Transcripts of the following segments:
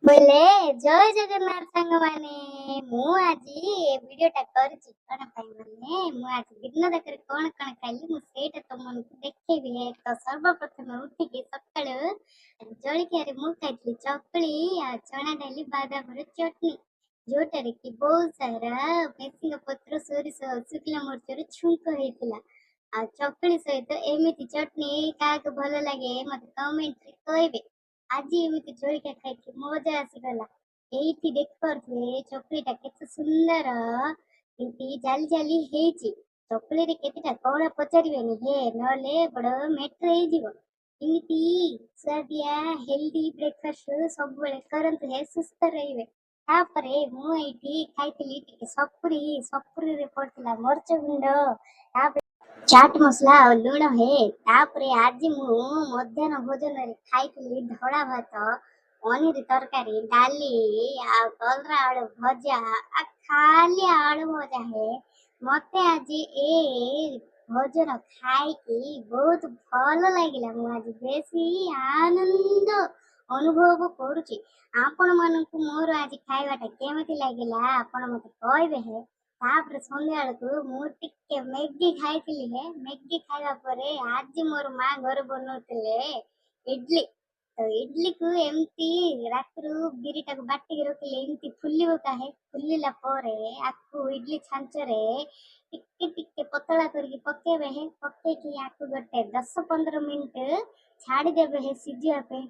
बोले जय जगन्नाथ सांग माने मु आज वीडियोटा करछि कोन पाई माने मु आज दिन देखरे कोन कोन खाइली मु सेटा तमन देखैबी हे तो सर्वप्रथम उठी के सकाळ जळखिया रे मु खाइली चकली आ चना डाली बादाम रे चटनी जोटारे कि बहुत सारा मेसिंग पत्र सोरिष शुक्ला मरचर छुंक हेतिला आ चकली सहित एमिति चटनी काक भल लागे मते कमेंट रे कहबे। आज एमिति जळखिया खाइछि मजा आसीगला। एइठी देखिपारुथिबे चकलीटा केते सुंदर एमिति जाली जाली हेछि। चकली रे केतेटा कौड़ा पचारिबेनि हे नले बड़ मेटर हेजिबो। एमिति सुआदिया हेल्दी ब्रेकफास्ट सब बेले करंतु हे सुस्थ रहिबे। तापरे मु एइठी खाइथिली टिके सपुरी रे पड़थिला मरच गुंड तापरे चाट मसला और लुण हे तापरे आज मु मध्याह्न भोजन रे खाइथिली धड़ा भात पनीर तरकारी डाली आ कलरा आलू भजा आ खाली आलू भजा है मते आज ए भोजन खाइकी बहुत भल लागिला। मु आज बेसी आनंद अनुभव करूची। आपण मानकु मोर आज खाइबाटा केमति लागिला आपण मते कहबे हे। तापर संध्या बेलकु मु टिके मैगी खाइथिली हे। मैगी खाइबा परे आज मोर माँ घर बनौथिले इडली तो इडली को एमती रात्रु बिरीटा को बाटी के रखिले एमती फुल्लिबो काहे फुल्लिला परे आकु इडली छांचरे टिके टिके पतला करके पकेबे हे पकेकी आकु गटे 10-15 मिनिट छाड़ी देबे हे सिजिया पे।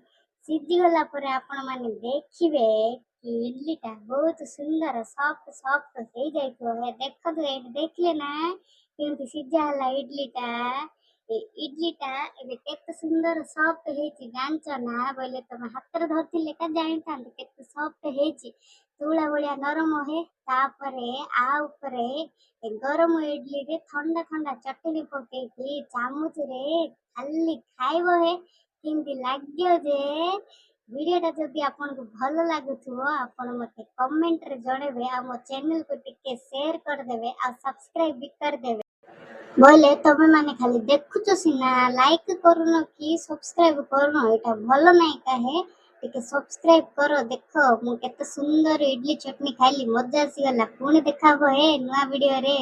सिजी गला परे आपण माने देखिबे कि इडलीटा बहुत सुंदर सॉफ्ट सॉफ्ट हो जाइतो है। देखो तो एट देखले ना केमती सिजा हला इडलीटा इडलीटा एबे केते सुंदर सॉफ्ट हेछि जानचो ना बोले तमे हाथ धरथिले का जानिथांत केते सॉफ्ट हेछि तुला भलिया नरम हे। तापरे आ ऊपरे गरम इडली रे ठंडा ठंडा चटनी पकेकी चामच रे खाली खाइबो हे केमती लाग्यो जे। वीडियोटा जदि आपनको भल लागुथुवो आपण मते कमेंट रे जणेबे आ मो चैनल को टिके शेयर कर देबे आ सब्सक्राइब भी कर देबे। बोले तमे माने खाली देखुचो सिना लाइक करूनो कि सब्सक्राइब करूनो एटा भल नाही काहे टिके सब्सक्राइब करो। देखो मु केते सुंदर इडली चटनी खाइली मजा आसी गला। पुणी देखाबो हे नुआ वीडियो रे।